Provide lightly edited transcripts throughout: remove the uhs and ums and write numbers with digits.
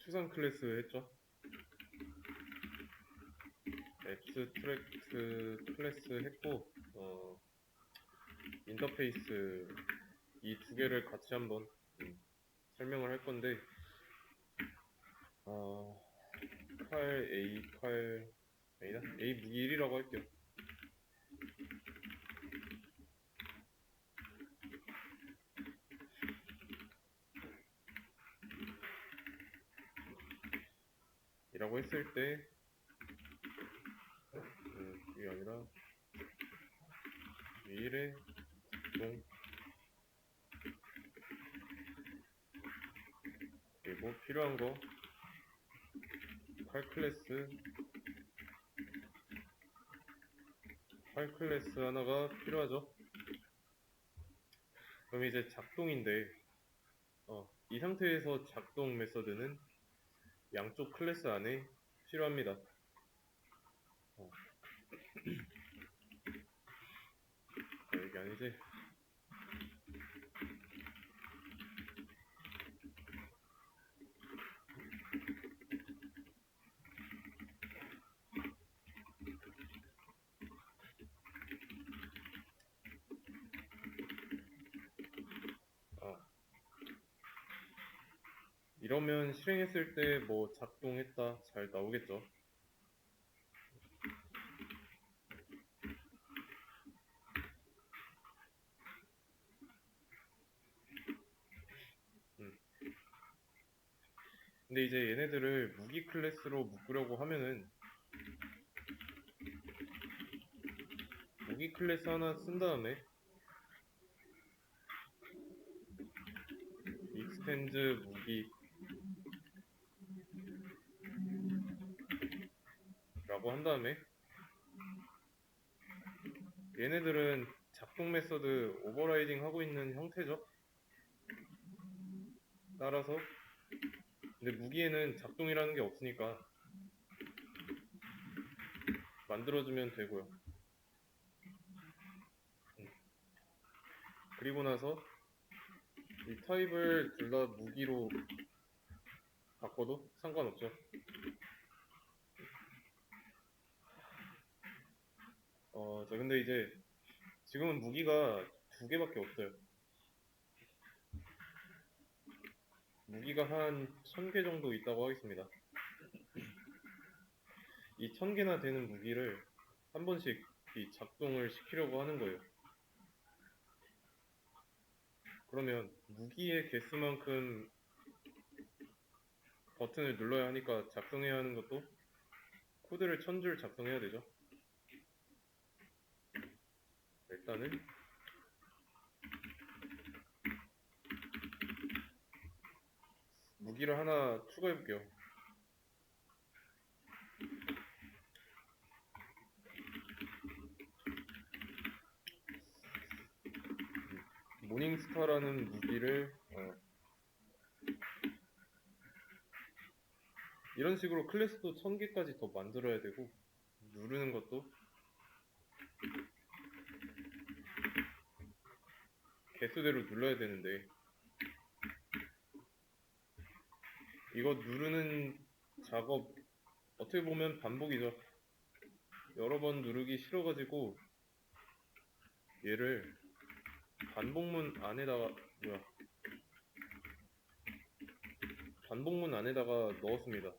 수상 클래스 했죠. 앱스트랙트 클래스 했고, 인터페이스 이 두 개를 같이 한번 설명을 할 건데, 아니다. A 무기 1이라고 할게요. 이라고 했을 때, 이게 아니라, 1에 동 그리고 필요한 거, 팔 클래스 하나가 필요하죠. 그럼 이제 작동인데, 이 상태에서 작동 메서드는 양쪽 클래스 안에 필요합니다. 이게 아니지. 이러면 실행했을 때 뭐 작동했다 잘 나오겠죠. 근데 이제 얘네들을 무기 클래스로 묶으려고 하면은 무기 클래스 하나 쓴 다음에 extend 무기 라고 한 다음에 얘네들은 작동 메서드 오버라이딩 하고 있는 형태죠. 따라서 근데 무기에는 작동이라는 게 없으니까 만들어주면 되고요. 그리고 나서 이 타입을 둘 다 무기로 바꿔도 상관없죠. 자 근데 이제 지금은 무기가 두 개밖에 없어요. 무기가 한 1000개 정도 있다고 하겠습니다. 이 1000개나 되는 무기를 한 번씩 이 작동을 시키려고 하는 거예요. 그러면 무기의 개수만큼 버튼을 눌러야 하니까 작성해야 하는 것도 코드를 1000줄 작성해야 되죠. 일단은 무기를 하나 추가해 볼게요. 모닝스타라는 무기를 이런 식으로 클래스도 1000개까지 더 만들어야 되고 누르는 것도 개수대로 눌러야 되는데 이거 누르는 작업 어떻게 보면 반복이죠. 여러 번 누르기 싫어가지고 얘를 반복문 안에다가 넣었습니다.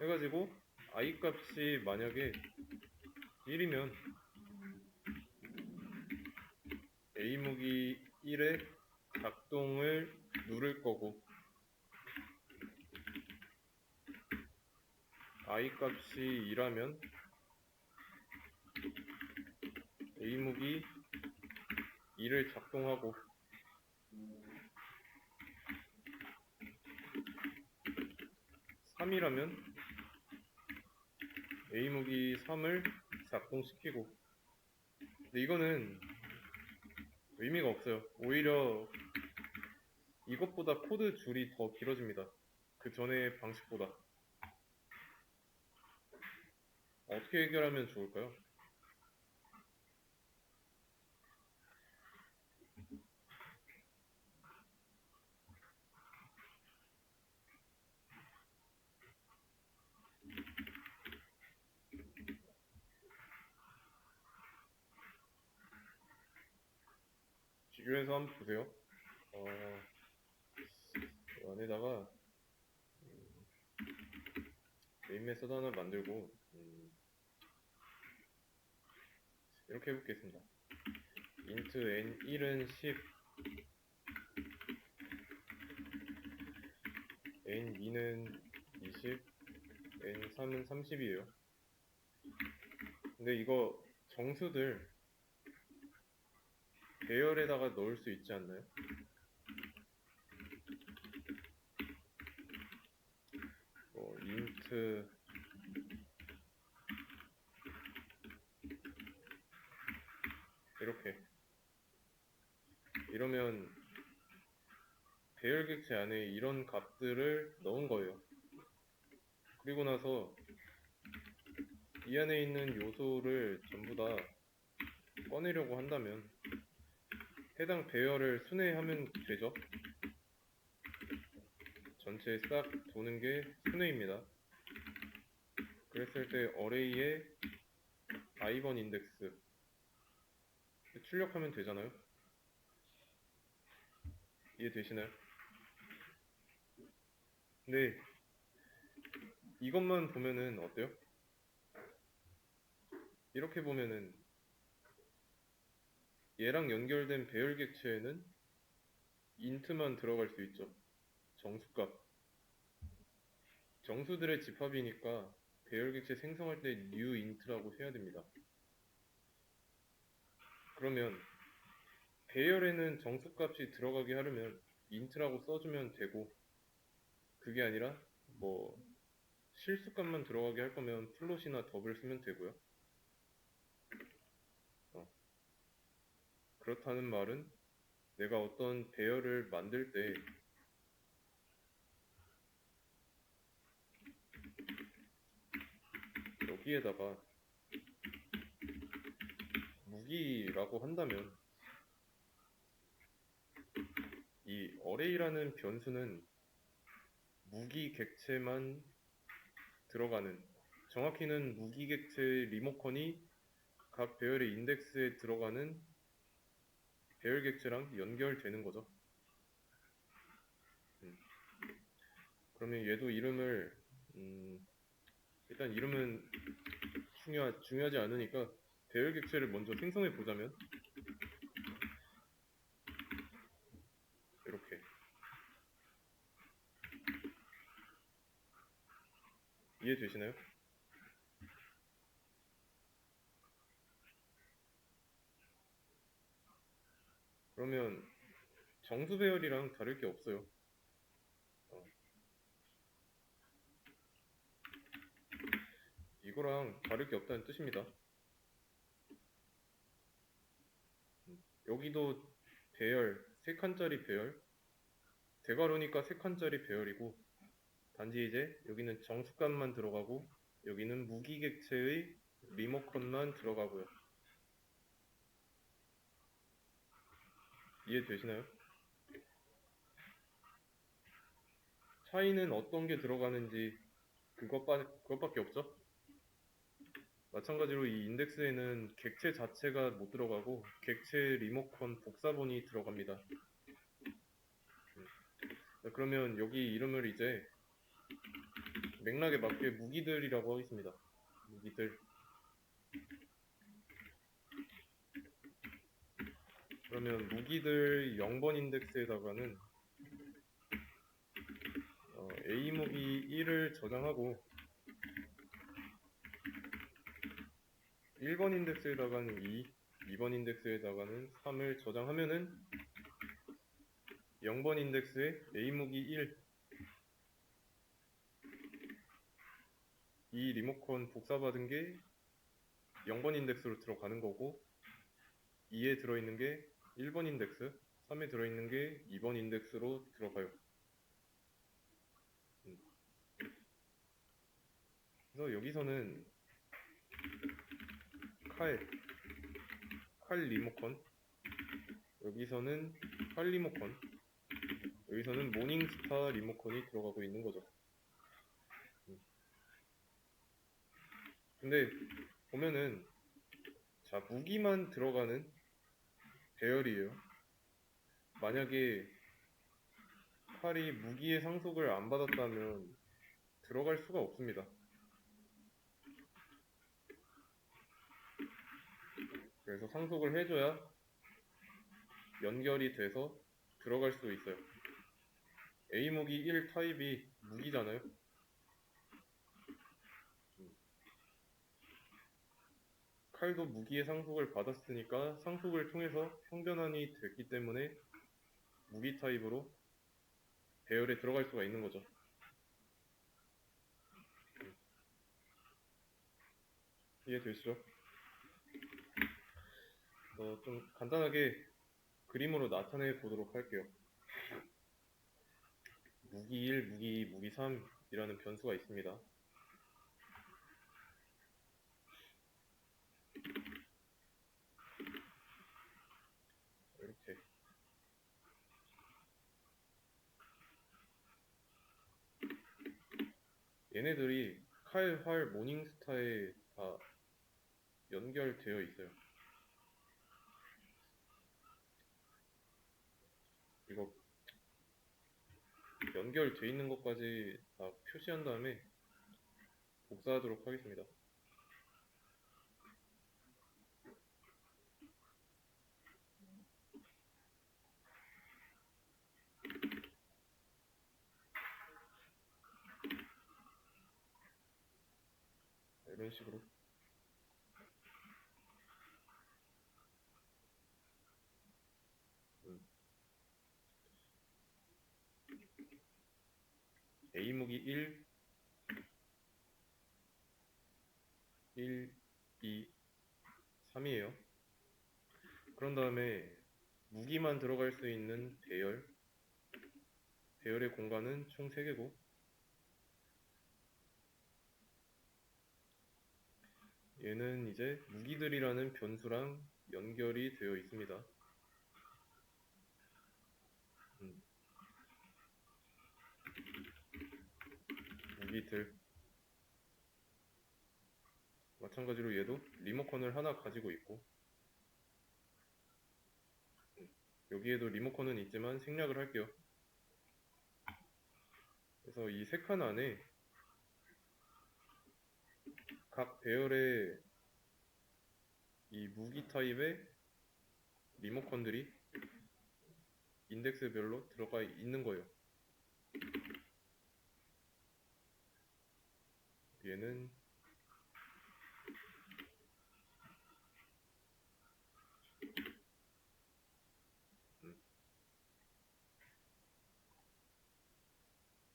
해가지고 i 값이 만약에 1이면 a 무기 1의 작동을 누를 거고 i 값이 2라면 a 무기 2를 작동하고 3이라면 a 무기 3을 작동시키고 근데 이거는 의미가 없어요. 오히려 이것보다 코드 줄이 더 길어집니다. 그 전의 방식보다. 어떻게 해결하면 좋을까요? 비교해서 한번 보세요. 이 안에다가 메인 메서드 하나 만들고 이렇게 해보겠습니다. int n1은 10, n2는 20, n3은 30이에요. 근데 이거 정수들 배열에다가 넣을 수 있지 않나요? int 이렇게 이러면 배열 객체 안에 이런 값들을 넣은 거예요. 그리고 나서 이 안에 있는 요소를 전부 다 꺼내려고 한다면 해당 배열을 순회하면 되죠. 전체 싹 도는 게 순회입니다. 그랬을 때 어레이에 i 번 인덱스 출력하면 되잖아요. 이해되시나요? 근데 이것만 보면은 어때요? 이렇게 보면은 얘랑 연결된 배열 객체에는 int만 들어갈 수 있죠. 정수값. 정수들의 집합이니까 배열 객체 생성할 때 new int라고 해야 됩니다. 그러면 배열에는 정수값이 들어가게 하려면 int라고 써주면 되고, 그게 아니라 뭐 실수값만 들어가게 할 거면 플롯이나 더블 쓰면 되고요. 그렇다는 말은 내가 어떤 배열을 만들 때 여기에다가 무기라고 한다면 이 어레이라는 변수는 무기 객체만 들어가는, 정확히는 무기 객체 리모컨이 각 배열의 인덱스에 들어가는 배열 객체랑 연결되는 거죠. 그러면 얘도 이름을 일단 이름은 중요하지 않으니까 배열 객체를 먼저 생성해 보자면 이렇게 이해되시나요? 그러면 정수 배열이랑 다를 게 없어요. 이거랑 다를 게 없다는 뜻입니다. 여기도 배열, 3칸짜리 배열, 대괄호니까 3칸짜리 배열이고, 단지 이제 여기는 정수값만 들어가고 여기는 무기객체의 리모컨만 들어가고요. 이해되시나요? 차이는 어떤 게 들어가는지 그것밖에 없죠? 마찬가지로 이 인덱스에는 객체 자체가 못 들어가고 객체 리모컨 복사본이 들어갑니다. 그러면 여기 이름을 이제 맥락에 맞게 무기들이라고 하겠습니다. 무기들. 그러면 무기들 0번 인덱스에다가는 A무기 1을 저장하고 1번 인덱스에다가는 2, 2번 인덱스에다가는 3을 저장하면은 0번 인덱스에 A무기 1, 이 리모컨 복사받은 게 0번 인덱스로 들어가는 거고 2에 들어있는 게 1번 인덱스, 3에 들어있는 게 2번 인덱스로 들어가요. 그래서 여기서는 칼 리모컨, 여기서는 칼 리모컨, 여기서는 모닝스타 리모컨이 들어가고 있는 거죠. 근데 보면은 자, 무기만 들어가는 배열이에요. 만약에 칼이 무기의 상속을 안 받았다면 들어갈 수가 없습니다. 그래서 상속을 해줘야 연결이 돼서 들어갈 수 있어요. A무기 1 타입이 무기잖아요. 칼도 무기의 상속을 받았으니까 상속을 통해서 형변환이 됐기 때문에 무기 타입으로 배열에 들어갈 수가 있는 거죠. 이해되시죠? 좀 간단하게 그림으로 나타내 보도록 할게요. 무기 1, 무기 2, 무기 3이라는 변수가 있습니다. 이렇게 얘네들이 칼, 활, 모닝스타에 다 연결되어 있어요. 이거 연결되어 있는 것까지 다 표시한 다음에 복사하도록 하겠습니다. 이런 식으로 A무기 1, 2, 3이에요. 그런 다음에 무기만 들어갈 수 있는 배열의 공간은 총 3개고 얘는 이제 무기들이라는 변수랑 연결이 되어 있습니다. 무기들 마찬가지로 얘도 리모컨을 하나 가지고 있고 여기에도 리모컨은 있지만 생략을 할게요. 그래서 이 3칸 안에 각 배열의 이 무기 타입의 리모컨들이 인덱스별로 들어가 있는 거예요. 얘는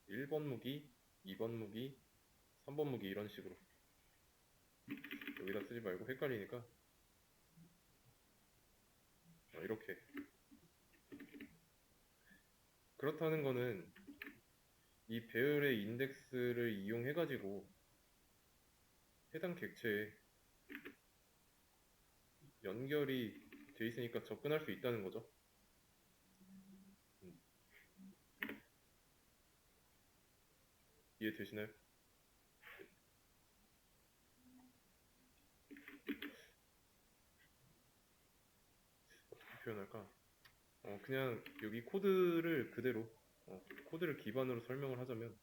1번 무기, 2번 무기, 3번 무기 이런 식으로 여기다 쓰지 말고 헷갈리니까 이렇게 그렇다는 거는 이 배열의 인덱스를 이용해 가지고 해당 객체에 연결이 돼 있으니까 접근할 수 있다는 거죠. 이해되시나요? 어떻게 표현할까? 그냥 여기 코드를 그대로 코드를 기반으로 설명을 하자면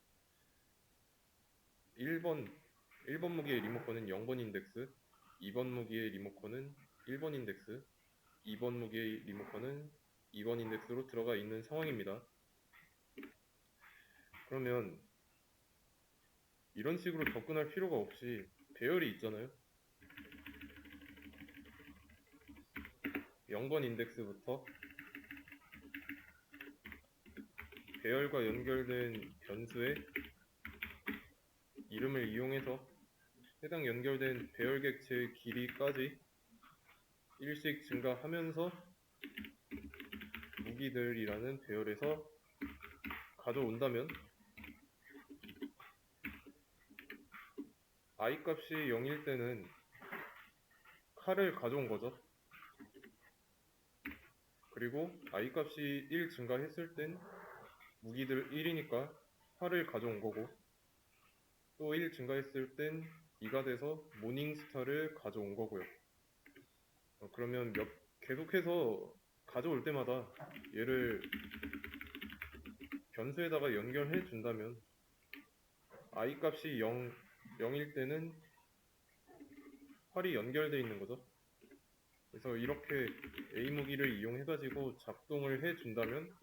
1번 무기의 리모컨은 0번 인덱스, 2번 무기의 리모컨은 1번 인덱스, 2번 무기의 리모컨은 2번 인덱스로 들어가 있는 상황입니다. 그러면 이런 식으로 접근할 필요가 없이 배열이 있잖아요. 0번 인덱스부터 배열과 연결된 변수의 이름을 이용해서 해당 연결된 배열 객체의 길이까지 일씩 증가하면서 무기들이라는 배열에서 가져온다면 I 값이 0일 때는 칼을 가져온 거죠. 그리고 I 값이 1 증가했을 땐 무기들 1이니까 활을 가져온 거고, 또 1 증가했을 땐 2가 돼서 모닝스타를 가져온 거고요. 그러면 계속해서 가져올 때마다 얘를 변수에다가 연결해 준다면 I 값이 0일 때는 활이 연결되어 있는 거죠. 그래서 이렇게 A 무기를 이용해가지고 작동을 해 준다면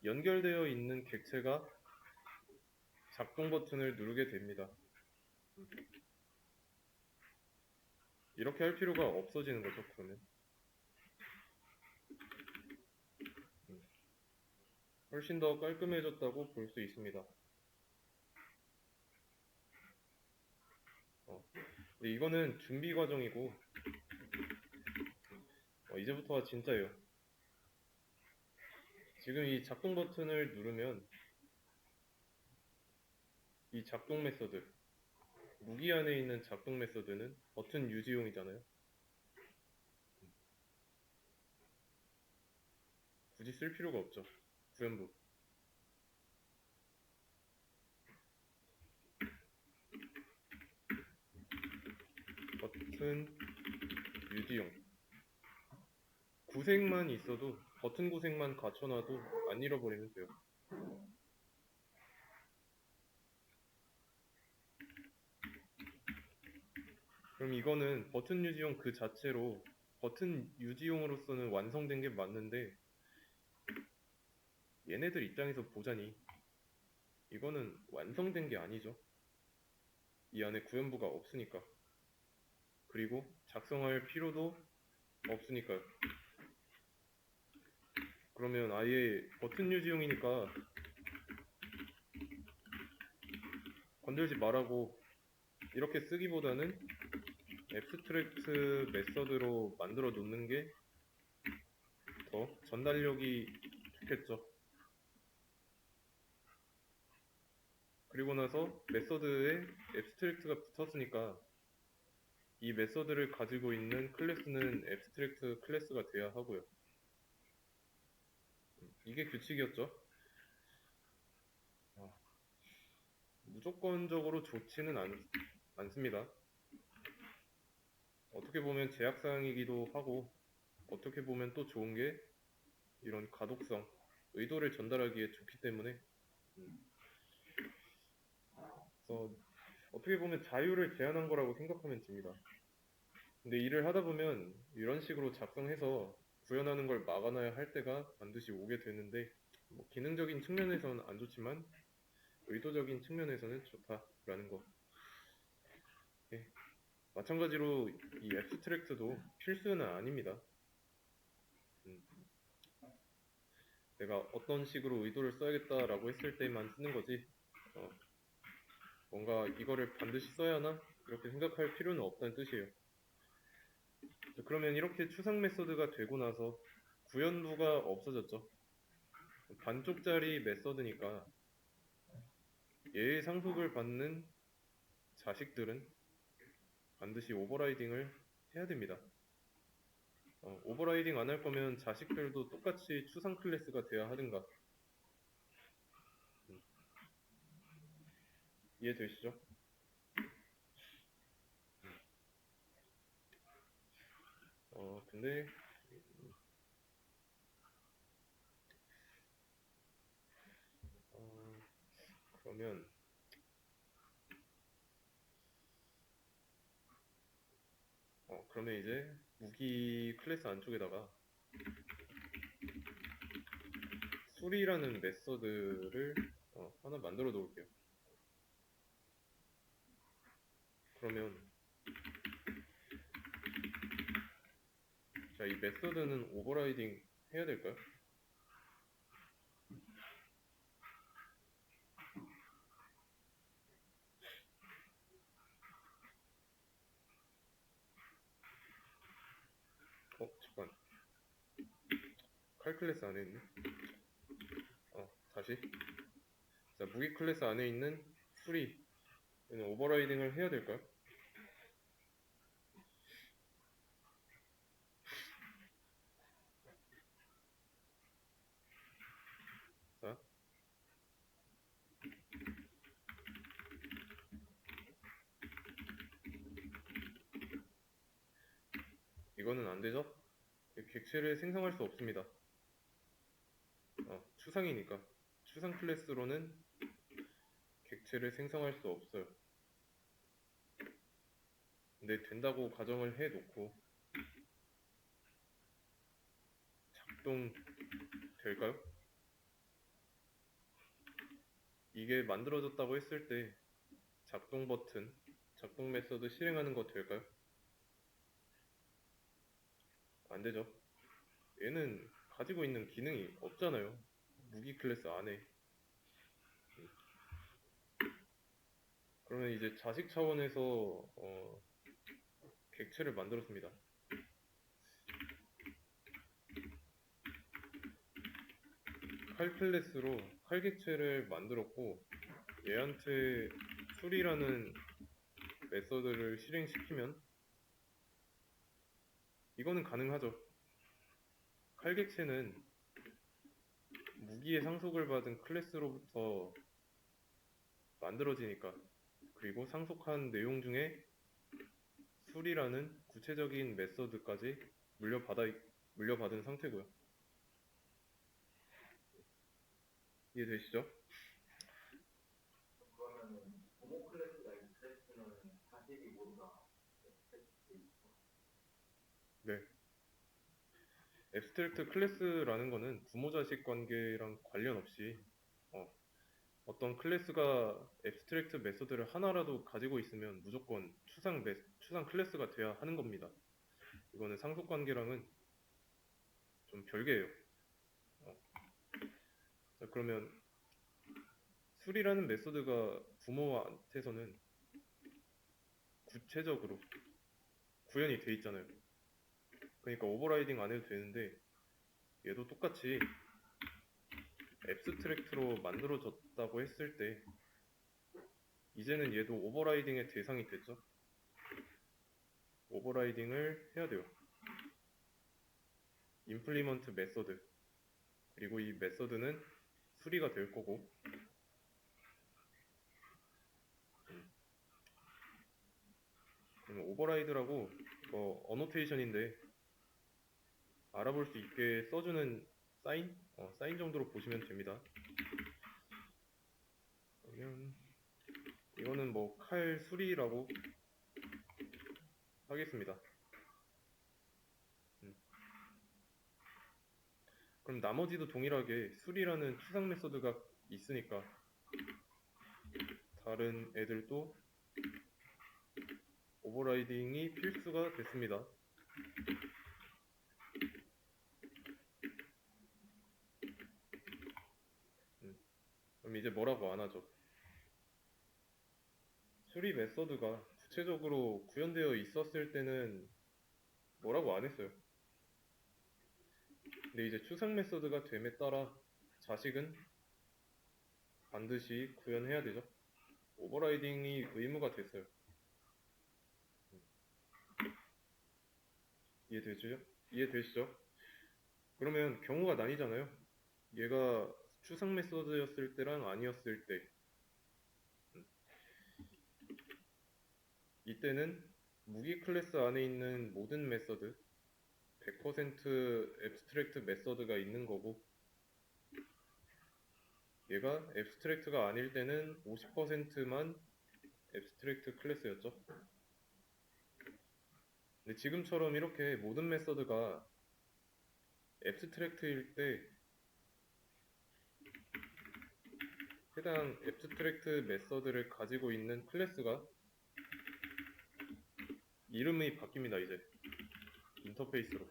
연결되어 있는 객체가 작동 버튼을 누르게 됩니다. 이렇게 할 필요가 없어지는 거죠, 그러면. 훨씬 더 깔끔해졌다고 볼 수 있습니다. 근데 이거는 준비 과정이고, 이제부터가 진짜예요. 지금 이 작동 버튼을 누르면 이 작동 메서드, 무기 안에 있는 작동 메서드는 버튼 유지용이잖아요. 굳이 쓸 필요가 없죠. 구현부. 버튼 유지용. 구색만 있어도, 버튼 구색만 갖춰놔도 안 잃어버리면 돼요. 그럼 이거는 버튼 유지용 그 자체로 버튼 유지용으로서는 완성된 게 맞는데, 얘네들 입장에서 보자니 이거는 완성된 게 아니죠. 이 안에 구현부가 없으니까. 그리고 작성할 필요도 없으니까요. 그러면 아예 버튼 유지용이니까 건들지 말라고 이렇게 쓰기보다는 앱스트랙트 메서드로 만들어 놓는 게 더 전달력이 좋겠죠. 그리고 나서 메서드에 앱스트랙트가 붙었으니까 이 메서드를 가지고 있는 클래스는 앱스트랙트 클래스가 돼야 하고요. 이게 규칙이었죠. 무조건적으로 좋지는 않습니다. 어떻게 보면 제약사항이기도 하고, 어떻게 보면 또 좋은 게 이런 가독성, 의도를 전달하기에 좋기 때문에, 그래서 어떻게 보면 자유를 제한한 거라고 생각하면 됩니다. 근데 일을 하다 보면 이런 식으로 작성해서 구현하는 걸 막아놔야 할 때가 반드시 오게 되는데, 뭐 기능적인 측면에서는 안 좋지만 의도적인 측면에서는 좋다라는 거. 예. 마찬가지로 이 앱스트랙트도 필수는 아닙니다. 내가 어떤 식으로 의도를 써야겠다라고 했을 때만 쓰는 거지, 뭔가 이거를 반드시 써야 하나? 이렇게 생각할 필요는 없다는 뜻이에요. 그러면 이렇게 추상 메서드가 되고 나서 구현부가 없어졌죠. 반쪽짜리 메서드니까 얘의 상속을 받는 자식들은 반드시 오버라이딩을 해야 됩니다. 오버라이딩 안 할 거면 자식들도 똑같이 추상 클래스가 돼야 하든가. 이해되시죠? 근데 그러면 그러면 이제 무기 클래스 안쪽에다가 수리라는 메서드를 하나 만들어 놓을게요. 그러면 자, 이 메서드는 오버라이딩 해야 될까요? 잠깐. 칼 클래스 안에 있네. 다시. 자, 무기 클래스 안에 있는 수리. 얘는 오버라이딩을 해야 될까요? 이거는 안 되죠? 객체를 생성할 수 없습니다. 추상이니까. 추상 클래스로는 객체를 생성할 수 없어요. 근데 된다고 가정을 해놓고 작동될까요? 이게 만들어졌다고 했을 때 작동 버튼, 작동 메서드 실행하는 거 될까요? 안 되죠. 얘는 가지고 있는 기능이 없잖아요. 무기 클래스 안에. 그러면 이제 자식 차원에서 객체를 만들었습니다. 칼 클래스로 칼 객체를 만들었고 얘한테 술이라는 메서드를 실행시키면 이거는 가능하죠. 칼 객체는 무기의 상속을 받은 클래스로부터 만들어지니까, 그리고 상속한 내용 중에 술이라는 구체적인 메서드까지 물려받은 상태고요. 이해되시죠? 그러면은 부모 클래스가 이 클래스는 자식이 모두 다 네. 앱스트랙트 클래스라는 거는 부모 자식 관계랑 관련 없이 어떤 클래스가 앱스트랙트 메서드를 하나라도 가지고 있으면 무조건 추상 클래스가 돼야 하는 겁니다. 이거는 상속 관계랑은 좀 별개예요. 자, 그러면 술이라는 메서드가 부모한테서는 구체적으로 구현이 돼 있잖아요. 그러니까 오버라이딩 안 해도 되는데 얘도 똑같이 앱스트랙트로 만들어졌다고 했을 때 이제는 얘도 오버라이딩의 대상이 됐죠. 오버라이딩을 해야 돼요. 임플리먼트 메서드, 그리고 이 메서드는 수리가 될 거고, 그러면 오버라이드라고 어노테이션인데 알아볼 수 있게 써주는 사인? 사인 정도로 보시면 됩니다. 그러면 이거는 뭐 칼 수리라고 하겠습니다. 그럼 나머지도 동일하게 수리라는 추상 메서드가 있으니까 다른 애들도 오버라이딩이 필수가 됐습니다. 그럼 이제 뭐라고 안 하죠? 수리 메서드가 구체적으로 구현되어 있었을 때는 뭐라고 안 했어요. 근데 이제 추상 메서드가 됨에 따라 자식은 반드시 구현해야 되죠. 오버라이딩이 의무가 됐어요. 이해되시죠? 그러면 경우가 나뉘잖아요. 얘가 추상 메서드였을 때랑 아니었을 때. 이때는 무기 클래스 안에 있는 모든 메서드 100% 앱스트랙트 메서드가 있는 거고, 얘가 앱스트랙트가 아닐 때는 50%만 앱스트랙트 클래스였죠. 근데 지금처럼 이렇게 모든 메서드가 앱스트랙트일 때 해당 앱스트랙트 메서드를 가지고 있는 클래스가 이름이 바뀝니다. 이제 인터페이스로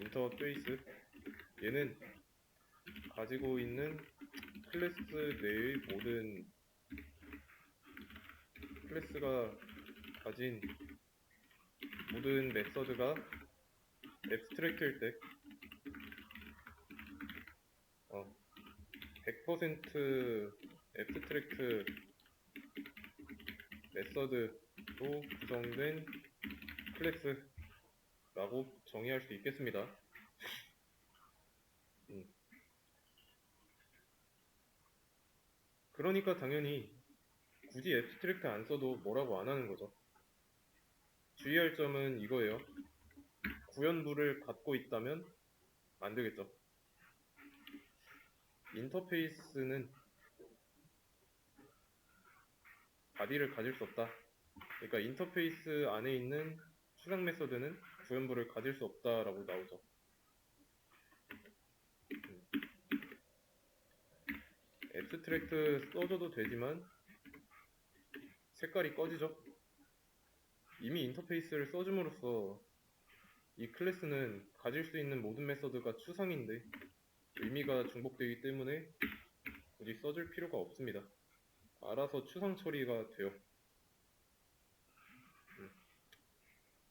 인터페이스, 얘는 가지고 있는 클래스 내의 모든 클래스가 가진 모든 메서드가 앱스트랙트일 때 100% 앱스트랙트 메서드로 구성된 클래스라고 정의할 수 있겠습니다. 그러니까 당연히 굳이 앱스트랙트 안 써도 뭐라고 안 하는 거죠. 주의할 점은 이거예요. 구현부를 갖고 있다면 안 되겠죠. 인터페이스는 바디를 가질 수 없다. 그러니까 인터페이스 안에 있는 추상 메서드는 구현부를 가질 수 없다라고 나오죠. 앱스트랙트 써줘도 되지만 색깔이 꺼지죠. 이미 인터페이스를 써줌으로써 이 클래스는 가질 수 있는 모든 메서드가 추상인데 의미가 중복되기 때문에 굳이 써줄 필요가 없습니다. 알아서 추상 처리가 돼요.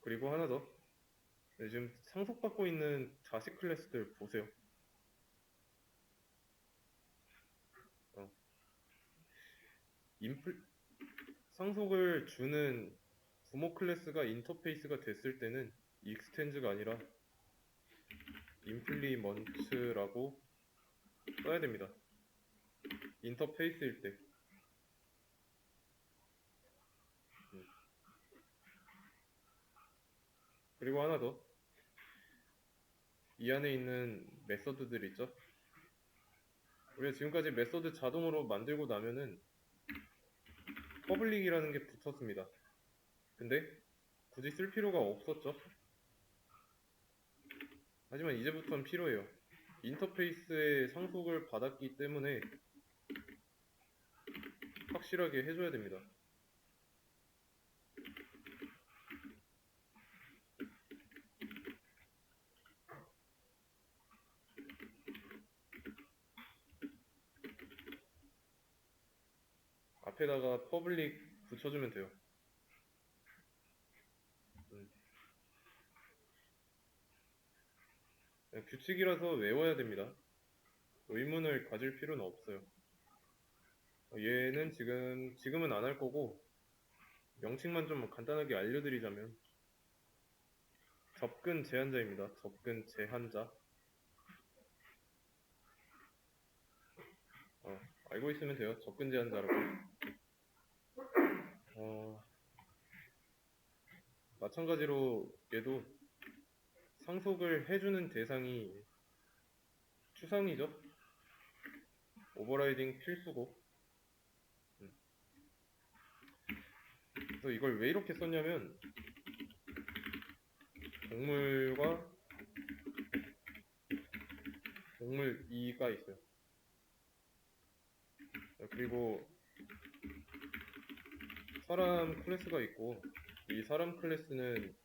그리고 하나 더. 지금 상속받고 있는 자식 클래스들 보세요. 상속을 주는 부모 클래스가 인터페이스가 됐을 때는 익스텐즈가 아니라 임플리먼트라고 써야 됩니다. 인터페이스일 때. 그리고 하나 더. 이 안에 있는 메서드들 있죠? 우리가 지금까지 메서드 자동으로 만들고 나면은 퍼블릭이라는 게 붙었습니다. 근데 굳이 쓸 필요가 없었죠? 하지만 이제부터는 필요해요. 인터페이스에 상속을 받았기 때문에 확실하게 해줘야 됩니다. 앞에다가 퍼블릭 붙여주면 돼요. 규칙이라서 외워야 됩니다. 의문을 가질 필요는 없어요. 얘는 지금은 안 할 거고, 명칭만 좀 간단하게 알려드리자면, 접근 제한자입니다. 접근 제한자. 알고 있으면 돼요. 접근 제한자라고. 마찬가지로 얘도 상속을 해주는 대상이 추상이죠. 오버라이딩 필수고. 그래서 이걸 왜 이렇게 썼냐면 동물과 동물 2가 있어요. 그리고 사람 클래스가 있고 이 사람 클래스는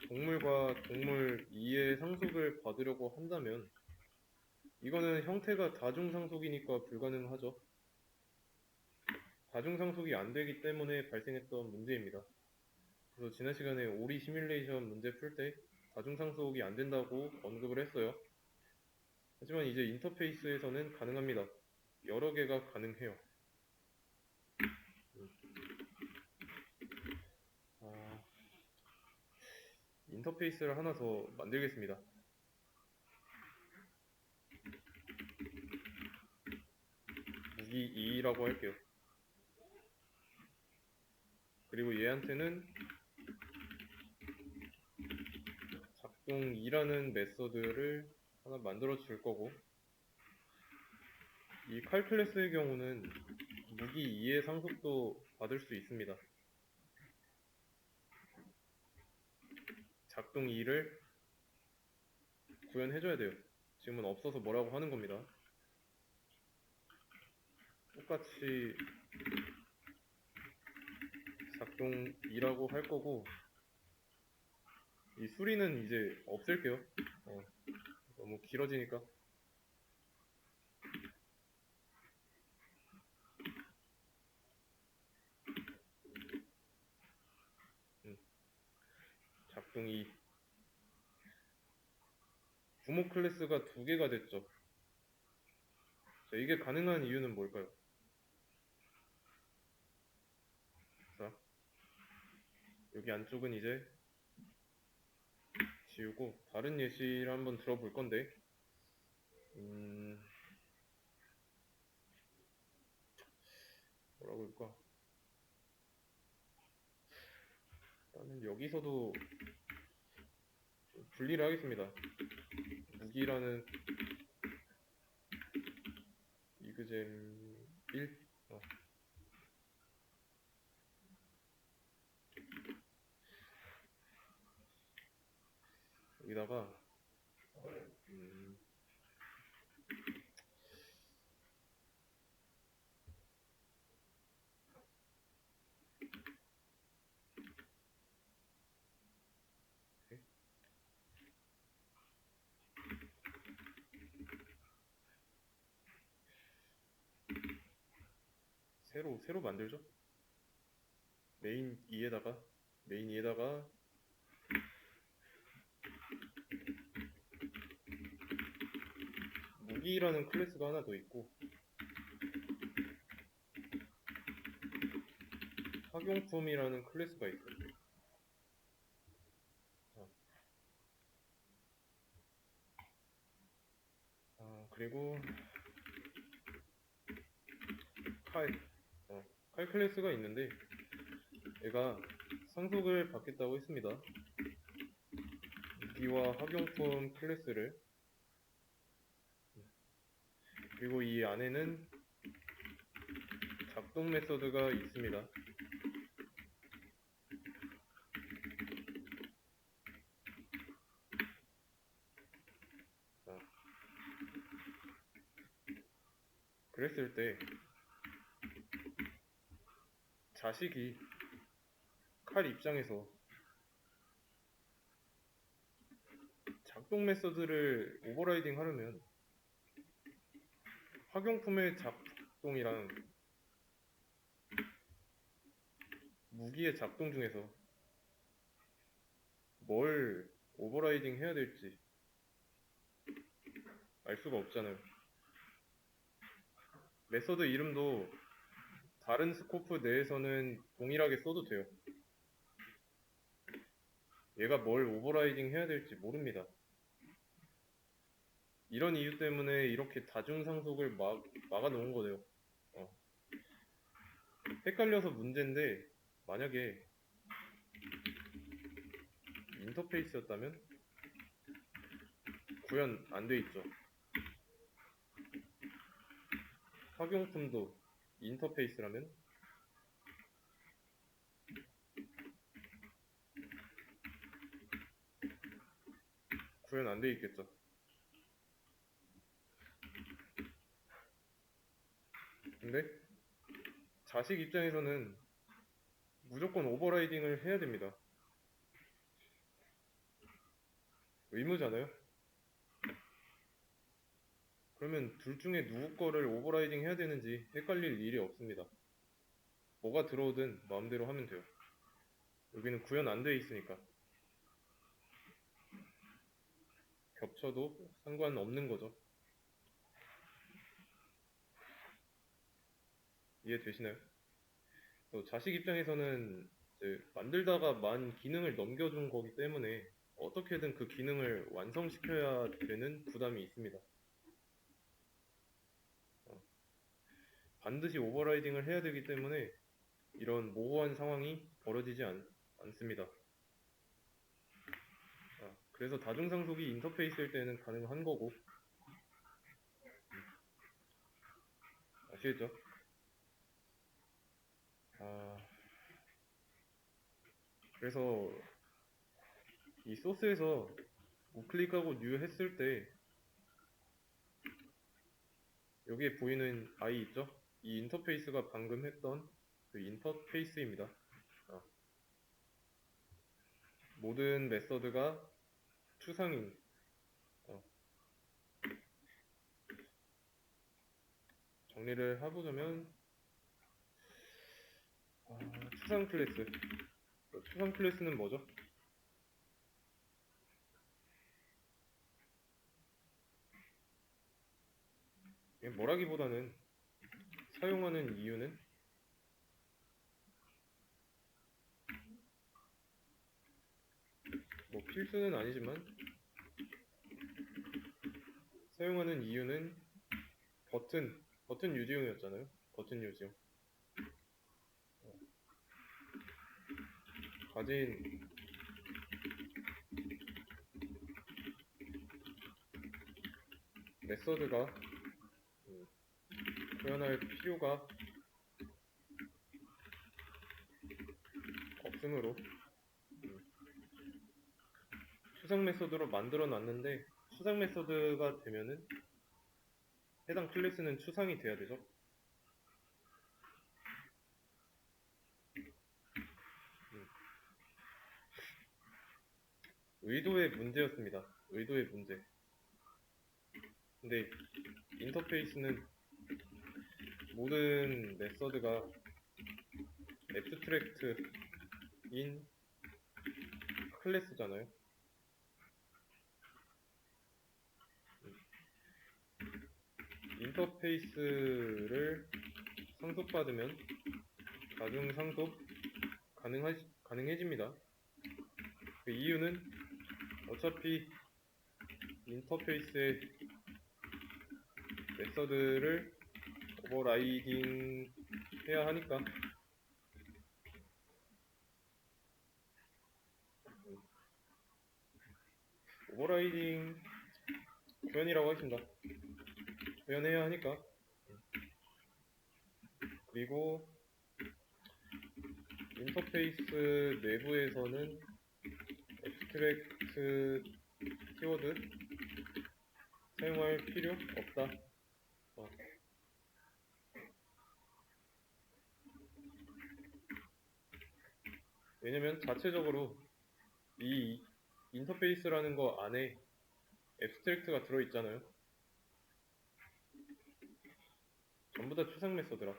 동물과 동물 2의 상속을 받으려고 한다면 이거는 형태가 다중상속이니까 불가능하죠. 다중상속이 안 되기 때문에 발생했던 문제입니다. 그래서 지난 시간에 오리 시뮬레이션 문제 풀 때 다중상속이 안 된다고 언급을 했어요. 하지만 이제 인터페이스에서는 가능합니다. 여러 개가 가능해요. 인터페이스를 하나 더 만들겠습니다. 무기 2라고 할게요. 그리고 얘한테는 작동2라는 메서드를 하나 만들어 줄 거고 이 칼 클래스의 경우는 무기 2의 상속도 받을 수 있습니다. 작동2를 구현해줘야 돼요. 지금은 없어서 뭐라고 하는 겁니다. 똑같이 작동2라고 할 거고 이 수리는 이제 없앨게요. 너무 길어지니까. 작동2 부모 클래스가 두 개가 됐죠. 자, 이게 가능한 이유는 뭘까요? 자, 여기 안쪽은 이제 지우고 다른 예시를 한번 들어볼 건데 뭐라고 뭐라고 할까? 나는 여기서도 분리를 하겠습니다. 무기라는 이그잼 1. 여기다가 음, 새로 만들죠. 메인 2에다가 무기라는 클래스가 하나 더 있고 학용품이라는 클래스가 있어요. 그리고 칼, 칼 클래스가 있는데 얘가 상속을 받겠다고 했습니다. 무기와 학용품 클래스를. 그리고 이 안에는 작동 메서드가 있습니다. 자, 그랬을 때 자식이 칼 입장에서 작동 메서드를 오버라이딩 하려면 학용품의 작동이랑 무기의 작동 중에서 뭘 오버라이딩 해야 될지 알 수가 없잖아요. 메서드 이름도 다른 스코프 내에서는 동일하게 써도 돼요. 얘가 뭘 오버라이딩 해야 될지 모릅니다. 이런 이유 때문에 이렇게 다중상속을 막아놓은 거예요. 헷갈려서 문제인데 만약에 인터페이스였다면 구현 안 돼 있죠. 학용품도 인터페이스라면 구현 안 돼 있겠죠. 근데 자식 입장에서는 무조건 오버라이딩을 해야 됩니다. 의무잖아요. 그러면 둘 중에 누구 거를 오버라이딩 해야 되는지 헷갈릴 일이 없습니다. 뭐가 들어오든 마음대로 하면 돼요. 여기는 구현 안 돼 있으니까 겹쳐도 상관없는 거죠. 이해되시나요? 또 자식 입장에서는 이제 만들다가 만 기능을 넘겨준 거기 때문에 어떻게든 그 기능을 완성시켜야 되는 부담이 있습니다. 반드시 오버라이딩을 해야 되기 때문에 이런 모호한 상황이 벌어지지 않습니다. 그래서 다중상속이 인터페이스일 때는 가능한 거고, 아시겠죠? 그래서 이 소스에서 우클릭하고 뉴 했을 때 여기에 보이는 I 있죠? 이 인터페이스가 방금 했던 그 인터페이스입니다. 모든 메서드가 추상인 정리를 해보자면 추상 클래스. 추상 클래스는 뭐죠? 뭐라기보다는 사용하는 이유는 뭐 필수는 아니지만 사용하는 이유는 버튼 유지용이었잖아요. 버튼 유지용. 가진 메서드가 표현할 필요가 없으므로 추상 메서드로 만들어 놨는데, 추상 메서드가 되면은 해당 클래스는 추상이 돼야 되죠. 의도의 문제였습니다. 의도의 문제. 근데 인터페이스는 모든 메서드가 애브스트랙트인 클래스잖아요. 인터페이스를 상속받으면 가중 상속 가능해집니다. 그 이유는 어차피 인터페이스의 메서드를 오버라이딩 해야 하니까. 오버라이딩 구현이라고 하겠습니다. 구현해야 하니까. 그리고 인터페이스 내부에서는 애브스트랙트 키워드 사용할 필요 없다. 왜냐면 자체적으로 이 인터페이스라는 거 안에 애브스트랙트가 들어있잖아요. 전부 다 추상 메서드라.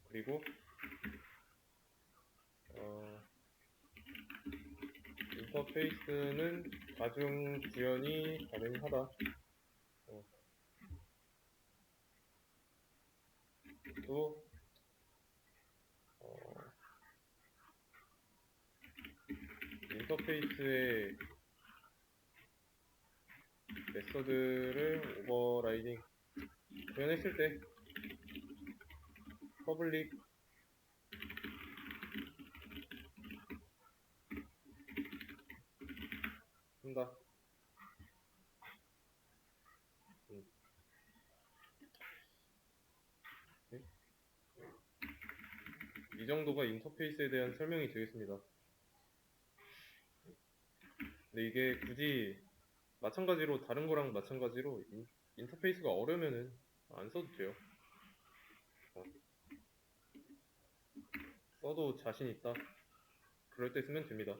그리고 인터페이스는 가중 구현이 가능하다. 또 인터페이스의 메서드를 오버라이딩 구현했을 때 퍼블릭 한다. 이 정도가 인터페이스에 대한 설명이 되겠습니다. 근데 이게 굳이 마찬가지로 다른 거랑 마찬가지로 인터페이스가 어려우면은 안 써도 돼요. 써도 자신 있다. 그럴 때 쓰면 됩니다.